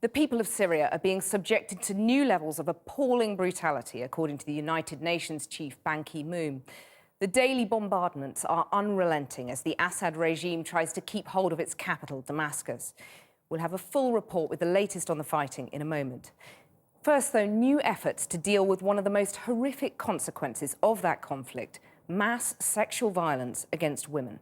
The people of Syria are being subjected to new levels of appalling brutality, according to the United Nations chief Ban Ki-moon. The daily bombardments are unrelenting as the Assad regime tries to keep hold of its capital, Damascus. We'll have a full report with the latest on the fighting in a moment. First, though, new efforts to deal with one of the most horrific consequences of that conflict: mass sexual violence against women.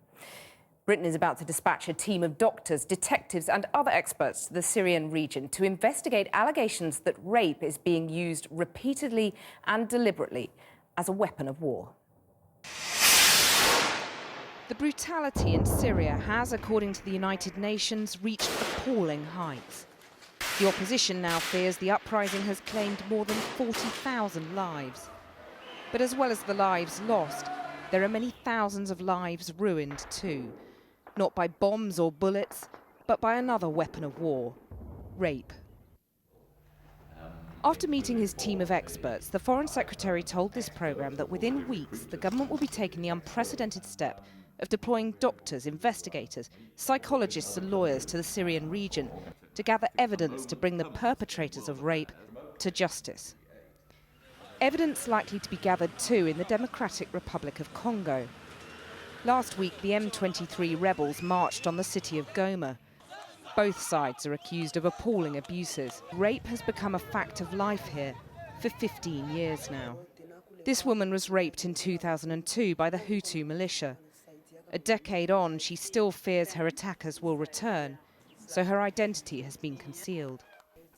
Britain is about to dispatch a team of doctors, detectives and other experts to the Syrian region to investigate allegations that rape is being used repeatedly and deliberately as a weapon of war. The brutality in Syria has, according to the United Nations, reached appalling heights. The opposition now fears the uprising has claimed more than 40,000 lives. But as well as the lives lost, there are many thousands of lives ruined too. Not by bombs or bullets, but by another weapon of war: rape. After meeting his team of experts, the Foreign Secretary told this programme that within weeks the government will be taking the unprecedented step of deploying doctors, investigators, psychologists and lawyers to the Syrian region to gather evidence to bring the perpetrators of rape to justice. Evidence likely to be gathered too in the Democratic Republic of Congo. Last week, the M23 rebels marched on the city of Goma. Both sides are accused of appalling abuses. Rape has become a fact of life here for 15 years now. This woman was raped in 2002 by the Hutu militia. A decade on, she still fears her attackers will return, so her identity has been concealed.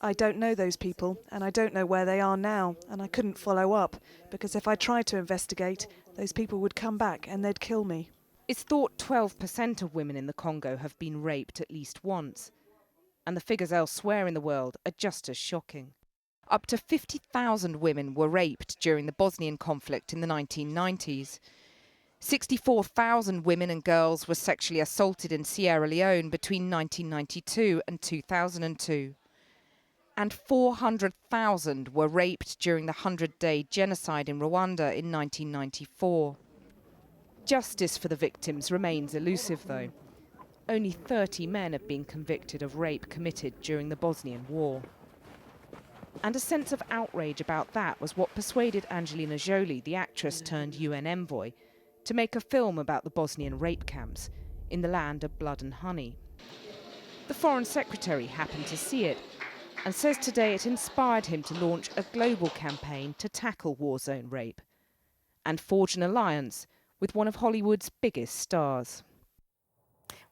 I don't know those people, and I don't know where they are now, and I couldn't follow up, because if I tried to investigate, those people would come back and they'd kill me. It's thought 12% of women in the Congo have been raped at least once, and the figures elsewhere in the world are just as shocking. Up to 50,000 women were raped during the Bosnian conflict in the 1990s. 64,000 women and girls were sexually assaulted in Sierra Leone between 1992 and 2002. And 400,000 were raped during the 100-day genocide in Rwanda in 1994. Justice for the victims remains elusive, though. Only 30 men have been convicted of rape committed during the Bosnian War. And a sense of outrage about that was what persuaded Angelina Jolie, the actress turned UN envoy, to make a film about the Bosnian rape camps in the land of blood and honey. The Foreign Secretary happened to see it and says today it inspired him to launch a global campaign to tackle war zone rape and forge an alliance with one of Hollywood's biggest stars.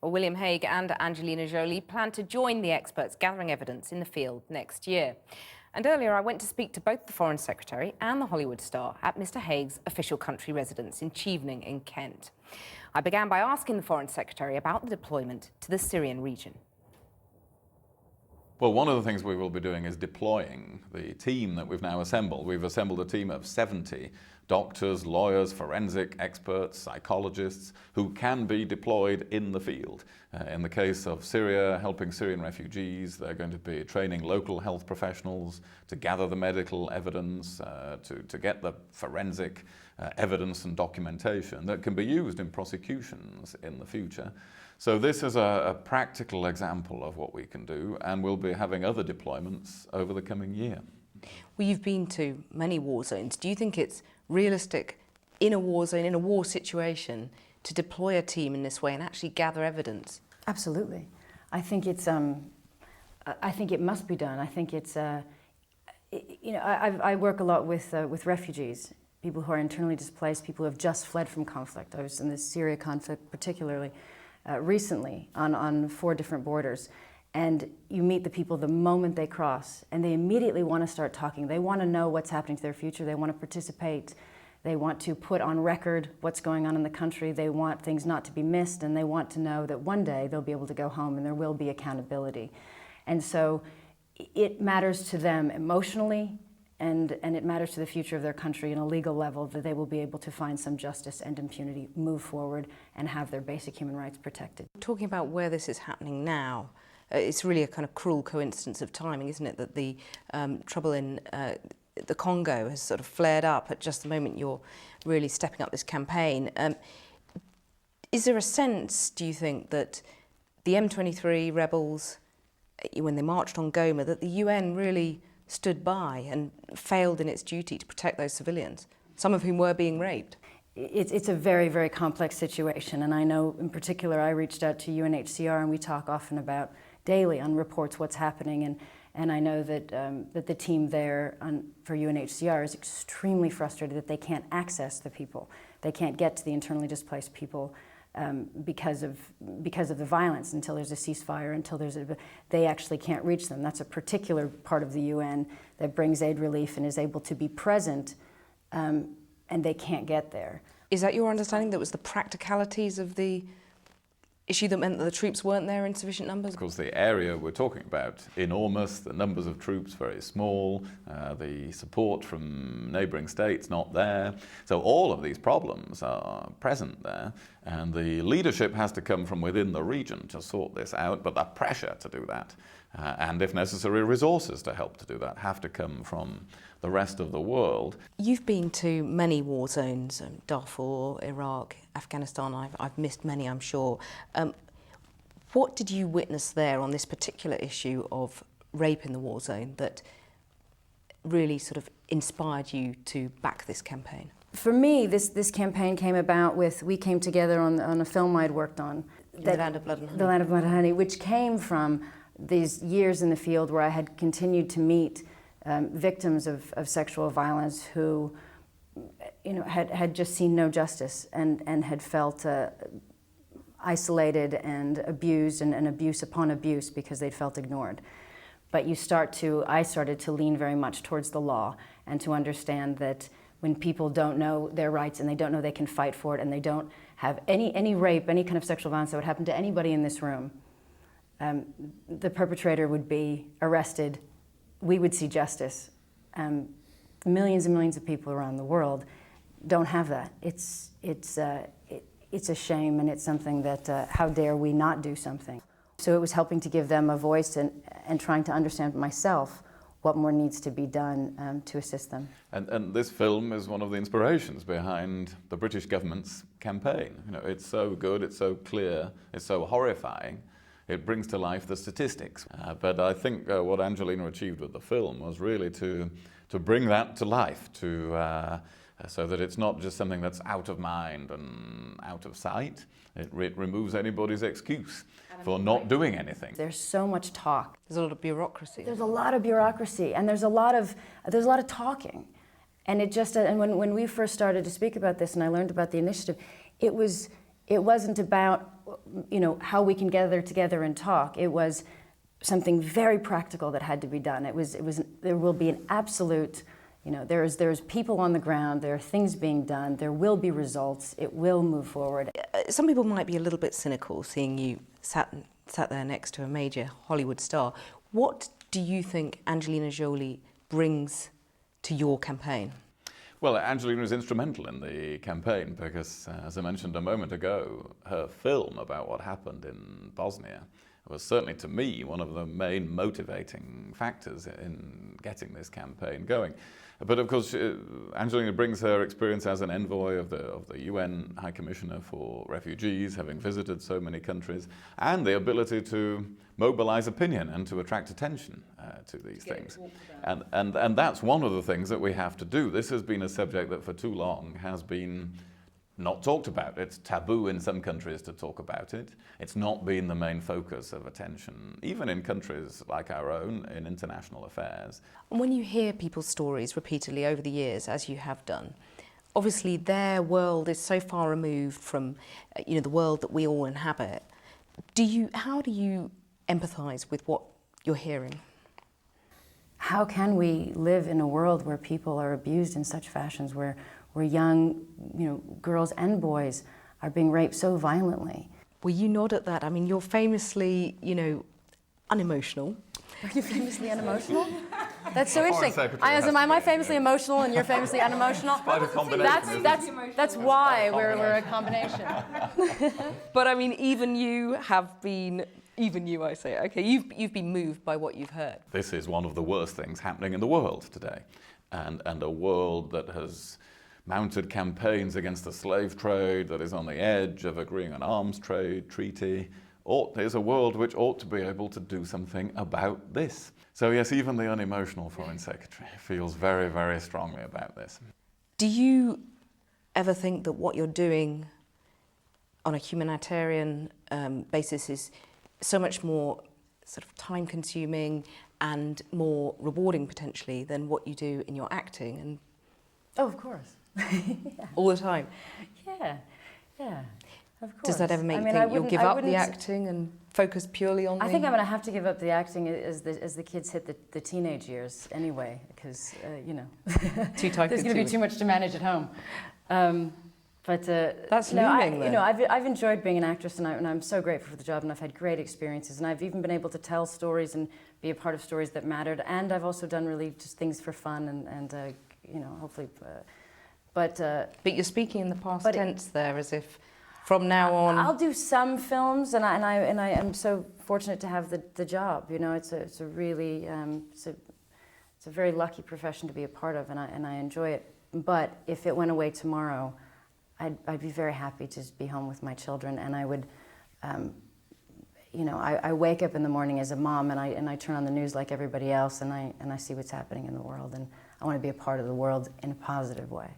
Well, William Hague and Angelina Jolie plan to join the experts gathering evidence in the field next year. And earlier I went to speak to both the Foreign Secretary and the Hollywood star at Mr Hague's official country residence in Chevening in Kent. I began by asking the Foreign Secretary about the deployment to the Syrian region. Well, one of the things we will be doing is deploying the team that we've now assembled. We've assembled a team of 70 doctors, lawyers, forensic experts, psychologists who can be deployed in the field. In the case of Syria, helping Syrian refugees, they're going to be training local health professionals to gather the medical evidence, to get the forensic evidence and documentation that can be used in prosecutions in the future. So this is a practical example of what we can do, and we'll be having other deployments over the coming year. Well, you've been to many war zones. Do you think it's realistic in a war zone, in a war situation, to deploy a team in this way and actually gather evidence? Absolutely. I think it's. I think it must be done. I think it's. You know, I work a lot with refugees, people who are internally displaced, people who have just fled from conflict. I was in the Syria conflict particularly recently on 4 different borders. And you meet the people the moment they cross, and they immediately want to start talking. They want to know what's happening to their future. They want to participate. They want to put on record what's going on in the country. They want things not to be missed, and they want to know that one day they'll be able to go home and there will be accountability. And so it matters to them emotionally, and it matters to the future of their country in a legal level that they will be able to find some justice and impunity, move forward, and have their basic human rights protected. Talking about where this is happening now, it's really a kind of cruel coincidence of timing, isn't it, that the trouble in the Congo has sort of flared up at just the moment you're really stepping up this campaign. Is there a sense, do you think, that the M23 rebels when they marched on Goma, that the UN really stood by and failed in its duty to protect those civilians, some of whom were being raped. It's a very, very complex situation, and I know in particular I reached out to UNHCR, and we talk often about daily on reports what's happening, and I know that that the team there for UNHCR is extremely frustrated that they can't access the people. They can't get to the internally displaced people because of the violence until there's a ceasefire, they actually can't reach them. That's a particular part of the UN that brings aid relief and is able to be present, and they can't get there. Is that your understanding, that was the practicalities of the issue that meant that the troops weren't there in sufficient numbers? Of course, the area we're talking about, enormous, the numbers of troops very small, the support from neighbouring states not there. So all of these problems are present there, and the leadership has to come from within the region to sort this out, but the pressure to do that, and if necessary, resources to help to do that, have to come from the rest of the world. You've been to many war zones, Darfur, Iraq, Afghanistan. I've missed many, I'm sure. What did you witness there on this particular issue of rape in the war zone that really sort of inspired you to back this campaign? For me, this campaign came about we came together on a film I'd worked on. The Land of Blood and Honey. The Land of Blood and Honey, which came from these years in the field where I had continued to meet victims of sexual violence who, had just seen no justice and had felt isolated and abused and abuse upon abuse because they'd felt ignored. But I started to lean very much towards the law and to understand that when people don't know their rights and they don't know they can fight for it and they don't have any rape, any kind of sexual violence that would happen to anybody in this room, the perpetrator would be arrested, we would see justice. Millions and millions of people around the world don't have that. It's a shame, and it's something that, how dare we not do something? So it was helping to give them a voice and trying to understand myself what more needs to be done to assist them. And this film is one of the inspirations behind the British government's campaign. It's so good, it's so clear, it's so horrifying. It brings to life the statistics. But I think what Angelina achieved with the film was really to bring that to life, so that it's not just something that's out of mind and out of sight. It removes anybody's excuse for not doing anything. There's so much talk. There's a lot of bureaucracy. There's a lot of bureaucracy, and there's a lot of talking. And when we first started to speak about this, and I learned about the initiative, it wasn't about how we can gather together and talk. It was something very practical that had to be done. There will be an absolute, there's people on the ground, there are things being done, there will be results, it will move forward. Some people might be a little bit cynical seeing you sat there next to a major Hollywood star. What do you think Angelina Jolie brings to your campaign? Well, Angelina is instrumental in the campaign because, as I mentioned a moment ago, her film about what happened in Bosnia was certainly, to me, one of the main motivating factors in getting this campaign going. But of course, Angelina brings her experience as an envoy of the UN High Commissioner for Refugees, having visited so many countries, and the ability to mobilize opinion and to attract attention to these things. And that's one of the things that we have to do. This has been a subject that for too long has been not talked about. It's taboo in some countries to talk about it. It's not been the main focus of attention, even in countries like our own, in international affairs. And when you hear people's stories repeatedly over the years, as you have done, obviously their world is so far removed from the world that we all inhabit. How do you empathise with what you're hearing? How can we live in a world where people are abused in such fashions, where young, girls and boys are being raped so violently? Well, you nod at that. I mean, you're famously, unemotional. Are you famously unemotional? That's so interesting. Am I famously emotional and you're famously unemotional? Quite a combination. That's why we're a combination. But I mean, even you, I say, okay, you've been moved by what you've heard. This is one of the worst things happening in the world today, and a world that has mounted campaigns against the slave trade, that is on the edge of agreeing an arms trade treaty, is a world which ought to be able to do something about this. So yes, even the unemotional Foreign Secretary feels very, very strongly about this. Do you ever think that what you're doing on a humanitarian basis is so much more sort of time-consuming and more rewarding potentially than what you do in your acting and Oh, of course. Yeah. all the time? Yeah, yeah, of course. Does that ever make you I think you'll give up the wouldn't- acting and focus purely on I think I'm going to have to give up the acting as the kids hit the teenage years anyway, because, you know, too time there's going to be too much to manage at home. But that's no, looming, you then. know, I've enjoyed being an actress, and I'm so grateful for the job, and I've had great experiences, and I've even been able to tell stories and be a part of stories that mattered, and I've also done really just things for fun and you know, hopefully, but you're speaking in the past but tense there, as if from now on. I'll do some films, and I am so fortunate to have the job. You know, it's a really it's a very lucky profession to be a part of, and I enjoy it. But if it went away tomorrow, I'd be very happy to be home with my children, and I would. You know, I wake up in the morning as a mom, and I turn on the news like everybody else, and I see what's happening in the world, and I want to be a part of the world in a positive way.